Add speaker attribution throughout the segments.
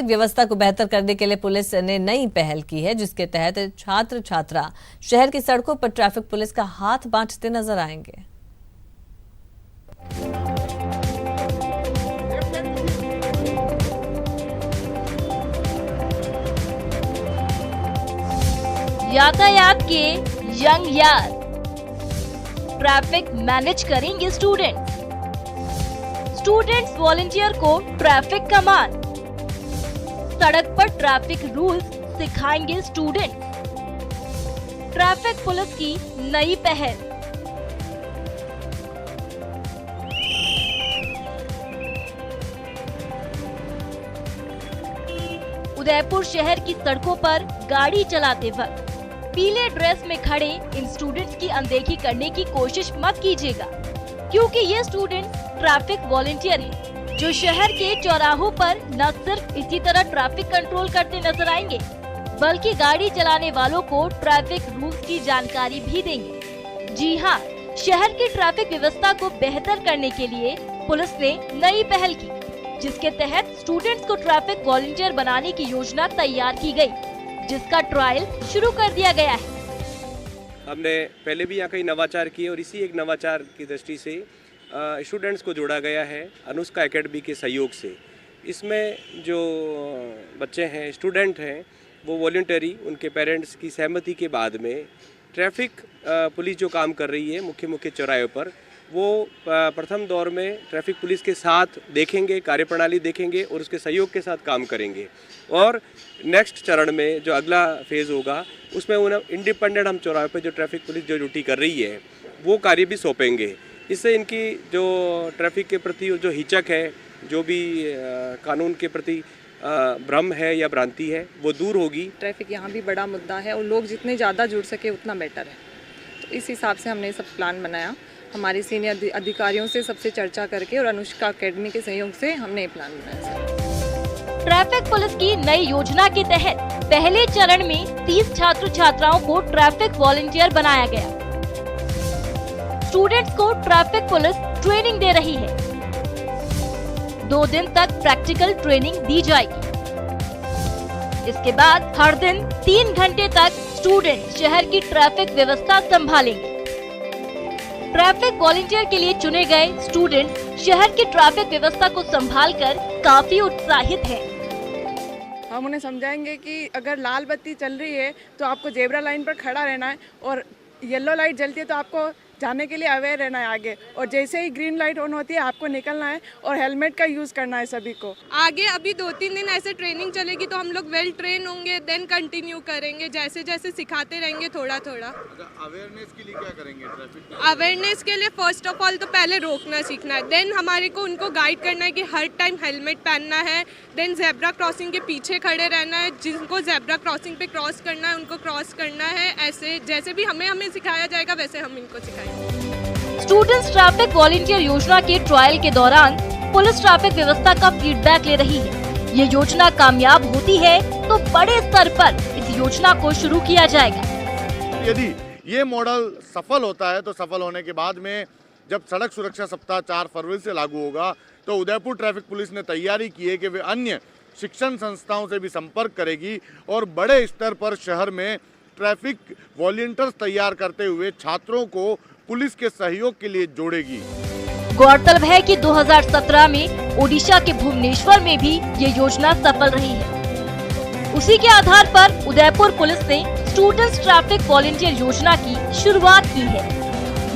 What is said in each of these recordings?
Speaker 1: व्यवस्था को बेहतर करने के लिए पुलिस ने नई पहल की है, जिसके तहत छात्र छात्रा शहर की सड़कों पर ट्रैफिक पुलिस का हाथ बांटते नजर आएंगे।
Speaker 2: यातायात के यंग यार ट्रैफिक मैनेज करेंगे स्टूडेंट्स वॉलंटियर को ट्रैफिक कमान, सड़क पर ट्रैफिक रूल्स सिखाएंगे स्टूडेंट। ट्रैफिक पुलिस की नई पहल। उदयपुर शहर की सड़कों पर गाड़ी चलाते वक्त पीले ड्रेस में खड़े इन स्टूडेंट्स की अनदेखी करने की कोशिश मत कीजिएगा, क्योंकि ये स्टूडेंट्स ट्रैफिक वॉलंटियर हैं, जो शहर के चौराहों पर न सिर्फ इसी तरह ट्रैफिक कंट्रोल करते नजर आएंगे, बल्कि गाड़ी चलाने वालों को ट्रैफिक रूल्स की जानकारी भी देंगे। जी हाँ, शहर की ट्रैफिक व्यवस्था को बेहतर करने के लिए पुलिस ने नई पहल की, जिसके तहत स्टूडेंट्स को ट्रैफिक वॉलंटियर बनाने की योजना तैयार की गई, जिसका ट्रायल शुरू कर दिया गया है।
Speaker 3: हमने पहले भी यहाँ कई नवाचार किए और इसी एक नवाचार की दृष्टि से स्टूडेंट्स को जोड़ा गया है अनुष्का एकेडमी के सहयोग से। इसमें जो बच्चे हैं, स्टूडेंट हैं, वो वॉलंटरी उनके पेरेंट्स की सहमति के बाद में ट्रैफिक पुलिस जो काम कर रही है मुख्य मुख्य चौराहों पर, वो प्रथम दौर में ट्रैफिक पुलिस के साथ देखेंगे, कार्यप्रणाली देखेंगे और उसके सहयोग के साथ काम करेंगे। और नेक्स्ट चरण में जो अगला फेज़ होगा उसमें उन्हें इंडिपेंडेंट हम चौराहे पर जो ट्रैफिक पुलिस जो ड्यूटी कर रही है वो कार्य भी सौंपेंगे। इससे इनकी जो ट्रैफिक के प्रति जो हिचक है, जो भी कानून के प्रति भ्रम है या भ्रांति है, वो दूर होगी।
Speaker 4: ट्रैफिक यहाँ भी बड़ा मुद्दा है और लोग जितने ज़्यादा जुड़ सके उतना बेटर है, तो इस हिसाब से हमने सब प्लान बनाया। हमारे सीनियर अधिकारियों से सबसे चर्चा करके और अनुष्का एकेडमी के सहयोग से हमने ये प्लान बनाया।
Speaker 2: ट्रैफिक पुलिस की नई योजना के तहत पहले चरण में 30 छात्र छात्राओं को ट्रैफिक वॉलंटियर बनाया गया। स्टूडेंट्स को ट्रैफिक पुलिस ट्रेनिंग दे रही है। 2 दिन तक प्रैक्टिकल ट्रेनिंग दी जाएगी। इसके बाद हर दिन 3 घंटे तक स्टूडेंट शहर की ट्रैफिक व्यवस्था संभालेंगे। ट्रैफिक वॉलंटियर के लिए चुने गए स्टूडेंट शहर की ट्रैफिक व्यवस्था को संभालकर काफी उत्साहित हैं।
Speaker 4: हम उन्हें समझाएंगे कि अगर लाल बत्ती चल रही है तो आपको जेब्रा लाइन पर खड़ा रहना है और येलो लाइट जलती है तो आपको जाने के लिए अवेयर रहना है आगे, और जैसे ही ग्रीन लाइट ऑन होती है आपको निकलना है और हेलमेट का यूज़ करना है सभी को।
Speaker 5: आगे अभी 2-3 दिन ऐसे ट्रेनिंग चलेगी तो हम लोग वेल ट्रेन होंगे, देन कंटिन्यू करेंगे, जैसे जैसे सिखाते रहेंगे थोड़ा थोड़ा।
Speaker 6: अवेयरनेस के लिए क्या करेंगे ट्रैफिक?
Speaker 5: अवेयरनेस के लिए फर्स्ट ऑफ ऑल तो पहले रोकना सीखना है, देन हमारे को उनको गाइड करना है कि हर टाइम हेलमेट पहनना है, देन जेब्रा क्रॉसिंग के पीछे खड़े रहना है, जिनको जेब्रा क्रॉसिंग पे क्रॉस करना है उनको क्रॉस करना है। ऐसे जैसे भी हमें सिखाया जाएगा वैसे हम इनको सिखाएंगे।
Speaker 2: स्टूडेंट्स ट्रैफिक वॉलंटियर योजना के ट्रायल के दौरान पुलिस ट्रैफिक व्यवस्था का फीडबैक ले रही है। ये योजना कामयाब होती है तो बड़े स्तर पर इस योजना को शुरू किया जाएगा।
Speaker 6: यदि ये मॉडल सफल होता है तो सफल होने के बाद में जब सड़क सुरक्षा सप्ताह 4 फरवरी से लागू होगा तो उदयपुर ट्रैफिक पुलिस ने तैयारी की है कि वे अन्य शिक्षण संस्थाओं से भी संपर्क करेगी और बड़े स्तर पर शहर में ट्रैफिक वॉलंटियर्स तैयार करते हुए छात्रों को पुलिस के सहयोग के लिए जोड़ेगी।
Speaker 2: गौरतलब है कि 2017 में ओडिशा के भुवनेश्वर में भी ये योजना सफल रही है। उसी के आधार पर उदयपुर पुलिस ने स्टूडेंट्स ट्रैफिक वॉलंटियर योजना की शुरुआत की है।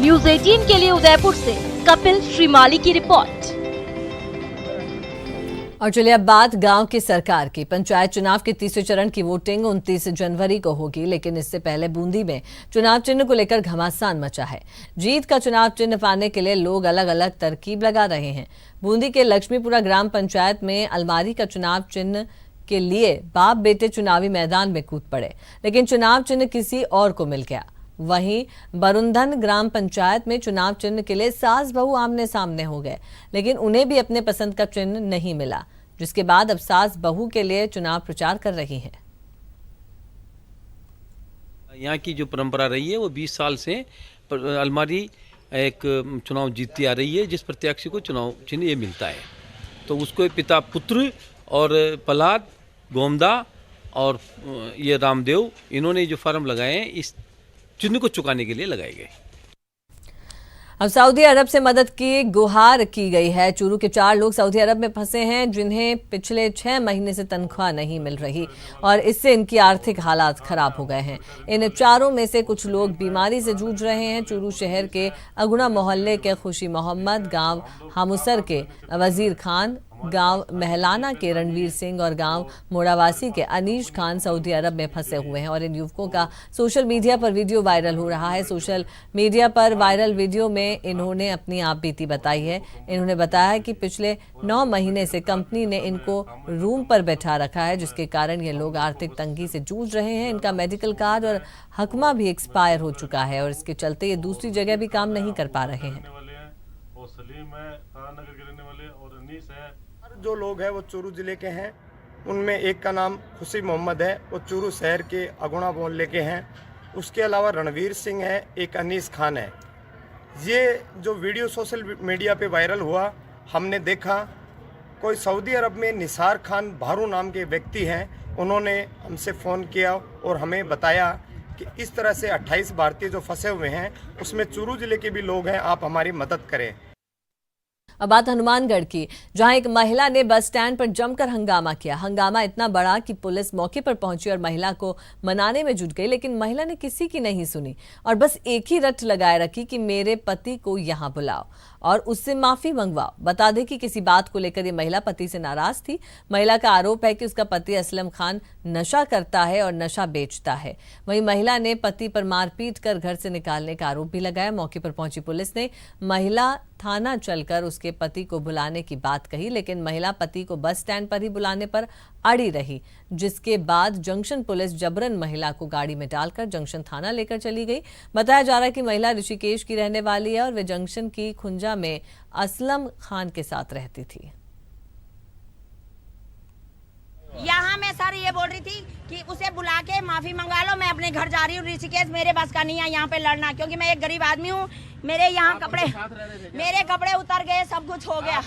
Speaker 2: न्यूज़ 18 के लिए उदयपुर से कपिल श्रीमाली की रिपोर्ट।
Speaker 1: और चलिए अब बात गांव की सरकार की। पंचायत चुनाव के तीसरे चरण की वोटिंग 29 जनवरी को होगी, लेकिन इससे पहले बूंदी में चुनाव चिन्ह को लेकर घमासान मचा है। जीत का चुनाव चिन्ह पाने के लिए लोग अलग अलग तरकीब लगा रहे हैं। बूंदी के लक्ष्मीपुरा ग्राम पंचायत में अलमारी का चुनाव चिन्ह के लिए बाप बेटे चुनावी मैदान में कूद पड़े, लेकिन चुनाव चिन्ह किसी और को मिल गया। वहीं बरुंधन ग्राम पंचायत में चुनाव चिन्ह के लिए सास बहू आमने सामने हो गए, लेकिन उन्हें भी अपने पसंद का चिन्ह नहीं मिला, जिसके बाद अब सास बहू के लिए चुनाव प्रचार कर रही हैं।
Speaker 7: यहाँ की जो परंपरा रही है वो 20 साल से अलमारी एक चुनाव जीतती आ रही है, जिस प्रत्याशी को चुनाव चिन्ह ये मिलता है तो उसको पिता पुत्र और प्रहलाद, गोमदा और ये रामदेव, इन्होंने जो फार्म लगाए हैं इस चिन्ह को चुकाने के लिए लगाए गए।
Speaker 1: अब सऊदी अरब से मदद की गुहार की गई है। चूरू के 4 लोग सऊदी अरब में फंसे हैं जिन्हें पिछले 6 महीने से तनख्वाह नहीं मिल रही और इससे इनकी आर्थिक हालात खराब हो गए हैं। इन चारों में से कुछ लोग बीमारी से जूझ रहे हैं। चूरू शहर के अगुणा मोहल्ले के खुशी मोहम्मद, गांव हामुसर के वजीर खान, गांव महलाना के रणवीर सिंह और गांव मोड़ावासी के अनीश खान सऊदी अरब में फंसे हुए हैं और इन युवकों का सोशल मीडिया पर वीडियो वायरल हो रहा है। सोशल मीडिया पर वायरल वीडियो में इन्होंने अपनी आपबीती बताई है। इन्होंने बताया कि पिछले 9 महीने से कंपनी ने इनको रूम पर बैठा रखा है, जिसके कारण ये लोग आर्थिक तंगी से जूझ रहे हैं। इनका मेडिकल कार्ड और हकमा भी एक्सपायर हो चुका है और इसके चलते ये दूसरी जगह भी काम नहीं कर पा रहे हैं।
Speaker 8: जो लोग हैं वो चूरू जिले के हैं। उनमें एक का नाम खुशी मोहम्मद है, वो चूरू शहर के अगुणा मोहल्ले के हैं। उसके अलावा रणवीर सिंह है, एक अनीस खान है। ये जो वीडियो सोशल मीडिया पे वायरल हुआ, हमने देखा कोई सऊदी अरब में निसार खान भारू नाम के व्यक्ति हैं, उन्होंने हमसे फ़ोन किया और हमें बताया कि इस तरह से 28 भारतीय जो फंसे हुए हैं उसमें चूरू जिले के भी लोग हैं, आप हमारी मदद करें।
Speaker 1: अब बात हनुमानगढ़ की, जहां एक महिला ने बस स्टैंड पर जमकर हंगामा किया। हंगामा इतना बड़ा कि पुलिस मौके पर पहुंची और महिला को मनाने में जुट गई, लेकिन महिला ने किसी की नहीं सुनी और बस एक ही रट लगाए रखी कि मेरे पति को यहां बुलाओ और उससे माफी मंगवाओ। बता दें कि किसी बात को लेकर ये महिला पति से नाराज थी। महिला का आरोप है कि उसका पति असलम खान नशा करता है और नशा बेचता है। वहीं महिला ने पति पर मारपीट कर घर से निकालने का आरोप भी लगाया। मौके पर पहुंची पुलिस ने महिला थाना चलकर उसके पति को बुलाने की बात कही, लेकिन महिला पति को बस स्टैंड पर ही बुलाने पर अड़ी रही, जिसके बाद जंक्शन पुलिस जबरन महिला को गाड़ी में डालकर जंक्शन थाना लेकर चली गई। बताया जा रहा है कि महिला ऋषिकेश की रहने वाली है और वे जंक्शन की खुंजा में असलम खान के साथ रहती थी।
Speaker 9: यहाँ मैं सर ये बोल रही थी कि उसे बुला के माफी मंगा लो, मैं अपने घर जा रही हूँ। ऋषिकेश मेरे बस का नहीं है यहाँ पे लड़ना, क्योंकि मैं एक गरीब आदमी हूँ। मेरे यहाँ मेरे कपड़े उतर गए, सब कुछ हो गया।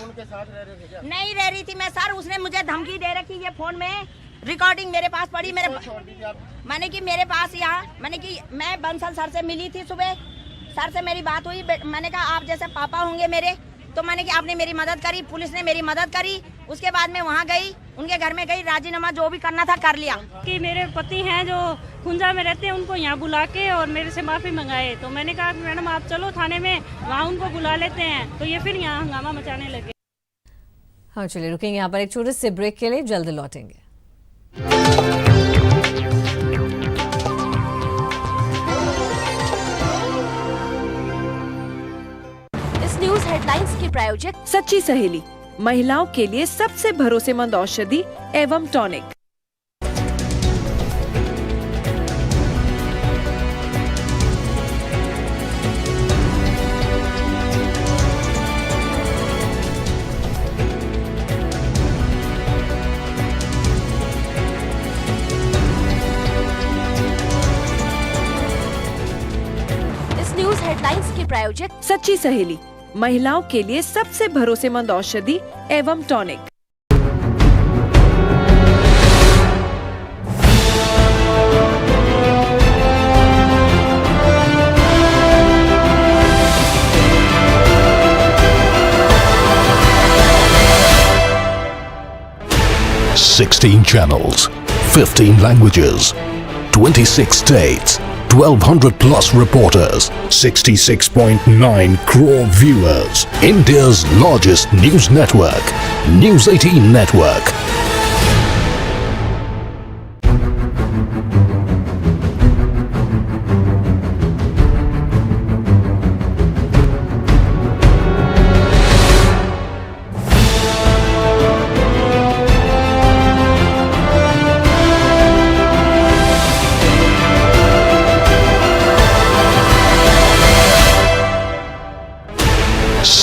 Speaker 9: नहीं रह रही थी मैं सर, उसने मुझे धमकी दे रखी। ये फोन में रिकॉर्डिंग मेरे पास पड़ी, मैंने कि मेरे पास यहाँ मैंने कि मैं बंसल सर से मिली थी सुबह, सर से मेरी बात हुई। मैंने कहा आप जैसे पापा होंगे मेरे, तो मैंने कि आपने मेरी मदद करी, पुलिस ने मेरी मदद करी। उसके बाद मैं वहाँ गई, उनके घर में गई, राजीनामा जो भी करना था कर लिया।
Speaker 10: कि मेरे पति हैं जो खुंजा में रहते हैं, उनको यहाँ बुला के और मेरे से माफी मंगाए। तो मैंने कहा मैडम आप चलो थाने में, वहाँ उनको बुला लेते हैं। तो ये फिर यहाँ हंगामा मचाने लगे।
Speaker 1: हाँ चलिए रुकेंगे यहाँ पर एक छोटे से ब्रेक के लिए, जल्द लौटेंगे।
Speaker 2: इस न्यूज हेडलाइंस के प्रायोजक
Speaker 11: सच्ची सहेली, महिलाओं के लिए सबसे भरोसेमंद औषधि एवं टॉनिक।
Speaker 2: इस न्यूज हेडलाइंस के प्रायोजक
Speaker 11: सच्ची सहेली, महिलाओं के लिए सबसे भरोसेमंद औषधि एवं tonic.
Speaker 12: Sixteen channels, 15 languages, 26 states, 1,200 plus reporters, 66.9 crore viewers. India's largest news network, News 18 Network.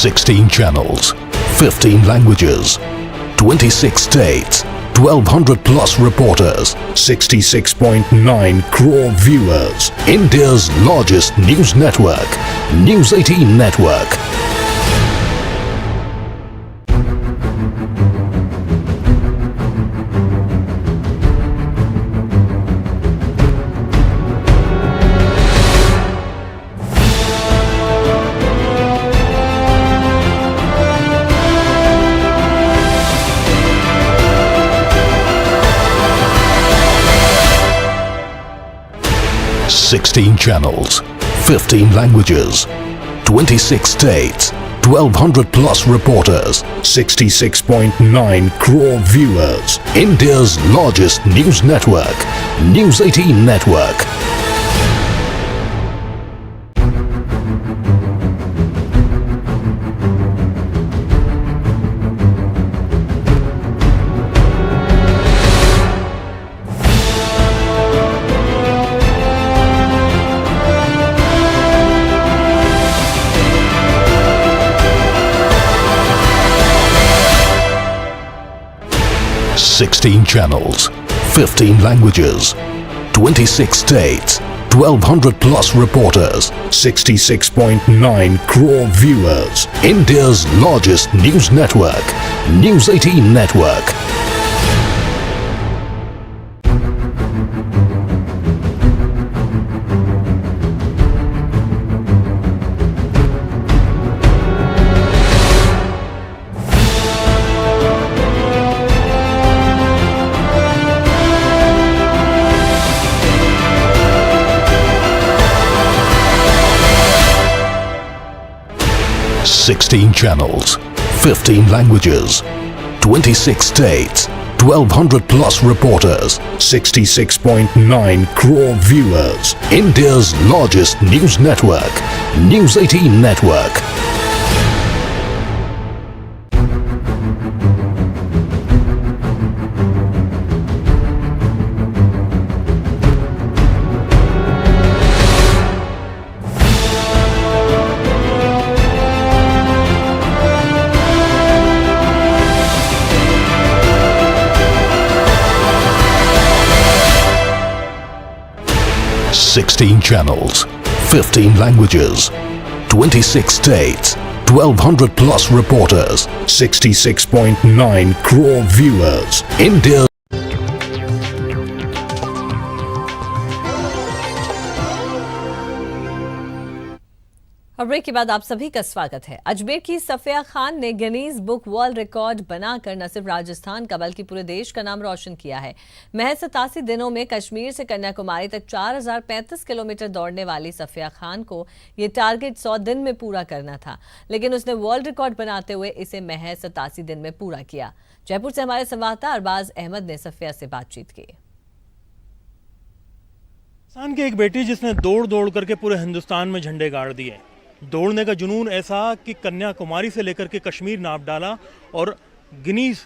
Speaker 12: Sixteen channels, 15 languages, 26 states, 1,200 plus reporters, 66.9 crore viewers. India's largest news network, News 18 Network. 16 channels, 15 languages, 26 states, 1200 plus reporters, 66.9 crore viewers. India's largest news network, News 18 Network. Sixteen channels, 15 languages, 26 states, 1200 plus reporters, 66.9 crore viewers. India's largest news network, News 18 Network. Sixteen channels, 15 languages, 26 states, 1200 plus reporters, 66.9 crore viewers. India's largest news network, News 18 Network. Sixteen channels, 15 languages, 26 states, 1200 plus reporters, 66.9 crore viewers. India.
Speaker 1: और break के बाद आप सभी का स्वागत है। अजमेर की सफिया खान ने गिनीज बुक वर्ल्ड रिकॉर्ड बनाकर न सिर्फ राजस्थान का बल्कि पूरे देश का नाम रोशन किया है। महज 87 दिनों में कश्मीर से कन्याकुमारी तक 4035 किलोमीटर दौड़ने वाली सफिया खान को ये टारगेट 100 दिन में पूरा करना था, लेकिन उसने वर्ल्ड रिकॉर्ड बनाते हुए इसे महज 87 दिन में पूरा किया। जयपुर से हमारे संवाददाता अरबाज अहमद ने सफिया से बातचीत की।
Speaker 13: राजस्थान की एक बेटी जिसने दौड़ दौड़ करके पूरे हिंदुस्तान में झंडे गाड़ दिए। दौड़ने का जुनून ऐसा कि कन्याकुमारी से लेकर के कश्मीर नाप डाला और गिनीज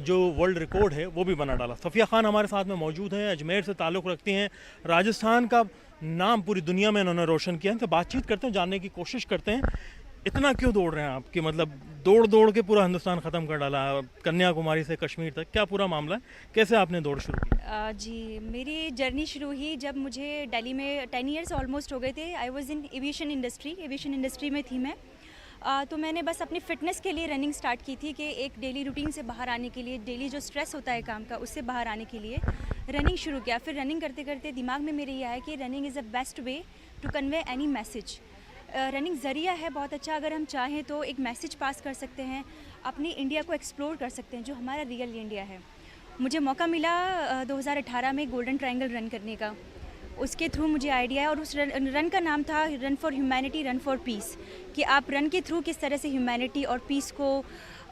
Speaker 13: जो वर्ल्ड रिकॉर्ड है वो भी बना डाला। सफिया खान हमारे साथ में मौजूद हैं, अजमेर से ताल्लुक़ रखती हैं, राजस्थान का नाम पूरी दुनिया में इन्होंने रोशन किया। इनसे बातचीत करते हैं, जानने की कोशिश करते हैं इतना क्यों दौड़ रहे हैं आप, कि मतलब दौड़ दौड़ के पूरा हिंदुस्तान ख़त्म कर डाला, कन्याकुमारी से कश्मीर तक, क्या पूरा मामला है, कैसे आपने दौड़ शुरू की?
Speaker 14: जी, मेरी जर्नी शुरू हुई जब मुझे दिल्ली में 10 इयर्स ऑलमोस्ट हो गए थे। I was in aviation industry में थी मैं। तो मैंने बस अपनी फ़िटनेस के लिए रनिंग स्टार्ट की थी कि एक डेली रूटीन से बाहर आने के लिए, डेली जो स्ट्रेस होता है काम का उससे बाहर आने के लिए रनिंग शुरू किया। फिर रनिंग करते करते दिमाग में मेरे ये आया कि running is the best way to convey any message. Running ज़रिया है बहुत अच्छा, अगर हम चाहें तो एक मैसेज पास कर सकते हैं, अपनी इंडिया को एक्सप्लोर कर सकते हैं जो हमारा रियल इंडिया है। मुझे मौका मिला 2018 में गोल्डन ट्रायंगल रन करने का। उसके थ्रू मुझे आइडिया है और उस रन का नाम था run for humanity, run for piece, कि आप रन के थ्रू किस तरह से ह्यूमैनिटी और पीस को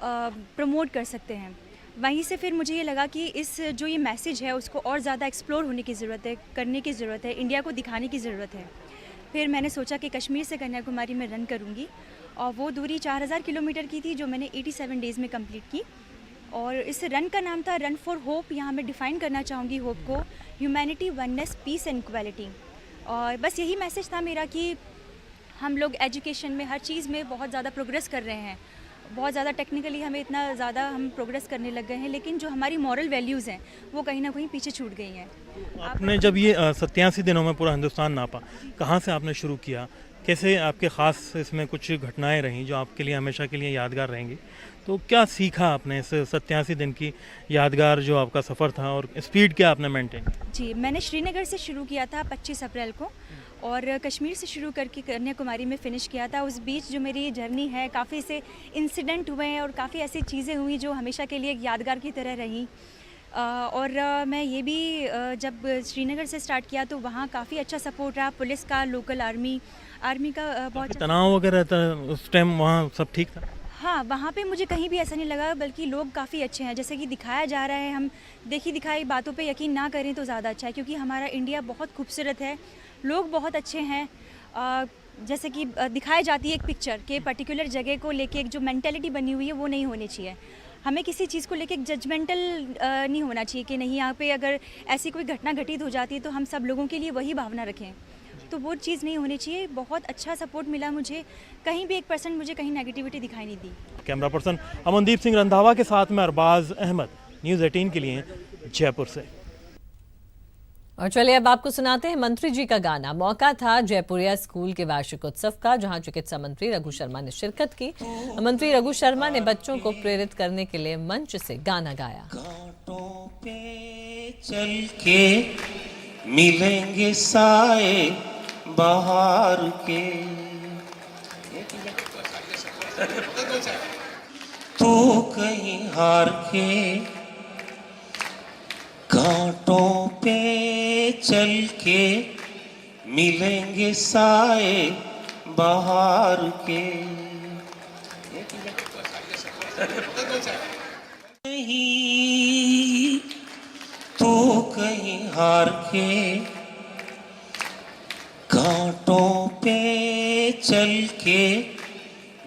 Speaker 14: प्रमोट कर सकते हैं। वहीं से फिर मुझे ये लगा कि इस जो ये मैसेज है उसको और ज़्यादा एक्सप्लोर होने की ज़रूरत है, करने की ज़रूरत है, इंडिया को दिखाने की ज़रूरत है। फिर मैंने सोचा कि कश्मीर से कन्याकुमारी में रन करूँगी और वो दूरी 4000 किलोमीटर की थी जो मैंने 87 डेज़ में कंप्लीट की। और इस रन का नाम था रन फॉर होप। यहाँ मैं डिफ़ाइन करना चाहूँगी होप को, humanity, oneness, peace and equality. और बस यही मैसेज था मेरा कि हम लोग एजुकेशन में हर चीज़ में बहुत ज़्यादा प्रोग्रेस कर रहे हैं, बहुत ज़्यादा टेक्निकली हमें इतना ज़्यादा हम प्रोग्रेस करने लग गए हैं, लेकिन जो हमारी मॉरल वैल्यूज़ हैं वो कहीं ना कहीं पीछे छूट गई हैं।
Speaker 13: आपने जब ये 87 दिनों में पूरा हिंदुस्तान नापा, कहाँ से आपने शुरू किया, कैसे आपके ख़ास इसमें कुछ घटनाएं रहीं जो आपके लिए हमेशा के लिए यादगार रहेंगी, तो क्या सीखा आपने इस 87 दिन की यादगार जो आपका सफ़र था, और स्पीड क्या आपने मेंटेन?
Speaker 14: जी, मैंने श्रीनगर से शुरू किया था 25 अप्रैल को और कश्मीर से शुरू करके कन्याकुमारी में फ़िनिश किया था। उस बीच जो मेरी जर्नी है काफ़ी से इंसिडेंट हुए हैं और काफ़ी ऐसी चीज़ें हुई जो हमेशा के लिए यादगार की तरह रहीं। और मैं ये भी जब श्रीनगर से स्टार्ट किया तो वहाँ काफ़ी अच्छा सपोर्ट रहा, पुलिस का, लोकल आर्मी का बहुत
Speaker 13: तनाव वगैरह था उस टाइम, वहाँ सब ठीक था?
Speaker 14: हाँ, वहाँ पे मुझे कहीं भी ऐसा नहीं लगा, बल्कि लोग काफ़ी अच्छे हैं। जैसे कि दिखाया जा रहा है, हम देखी दिखाई बातों पे यकीन ना करें तो ज़्यादा अच्छा है, क्योंकि हमारा इंडिया बहुत खूबसूरत है, लोग बहुत अच्छे हैं। जैसे कि दिखाई जाती है एक पिक्चर के पर्टिकुलर जगह को लेके एक जो मेंटेलिटी बनी हुई है वो नहीं होनी चाहिए। हमें किसी चीज़ को लेके जजमेंटल नहीं होना चाहिए कि नहीं, यहाँ पे अगर ऐसी कोई घटना घटित हो जाती है तो हम सब लोगों के लिए वही भावना रखें, तो वो चीज़ नहीं होनी चाहिए। बहुत अच्छा सपोर्ट मिला मुझे, कहीं भी 1% मुझे कहीं नेगेटिविटी दिखाई नहीं दी।
Speaker 13: कैमरा पर्सन अमनदीप सिंह रंधावा के साथ में अरबाज अहमद, न्यूज़ 18 के लिए जयपुर से।
Speaker 1: और चलिए अब आपको सुनाते हैं मंत्री जी का गाना। मौका था जयपुरिया स्कूल के वार्षिक उत्सव का, जहां चिकित्सा मंत्री रघु शर्मा ने शिरकत की। मंत्री रघु शर्मा ने बच्चों को प्रेरित करने के लिए मंच से गाना गाया।
Speaker 15: घाटों पे चल के मिलेंगे साए बहार के, तू कहीं हार के, घाटों पे चल के मिलेंगे साए बहार के, नहीं तू कहीं हार के, घाटों पे चल के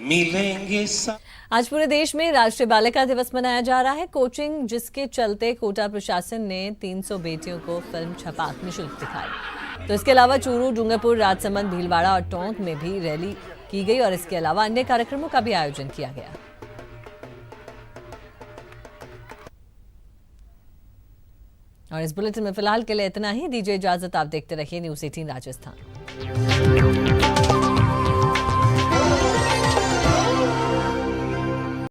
Speaker 15: मिलेंगे सा।
Speaker 1: आज पूरे देश में राष्ट्रीय बालिका दिवस मनाया जा रहा है। कोचिंग जिसके चलते कोटा प्रशासन ने 300 बेटियों को फिल्म छपाक निःशुल्क दिखाई। तो इसके अलावा चूरू, डूंगरपुर, राजसमंद, भीलवाड़ा और टोंक में भी रैली की गई और इसके अलावा अन्य कार्यक्रमों का भी आयोजन किया गया। और इस बुलेटिन में फिलहाल के लिए इतना ही। दीजिए इजाजत, आप देखते रहिए न्यूज़ 18 राजस्थान।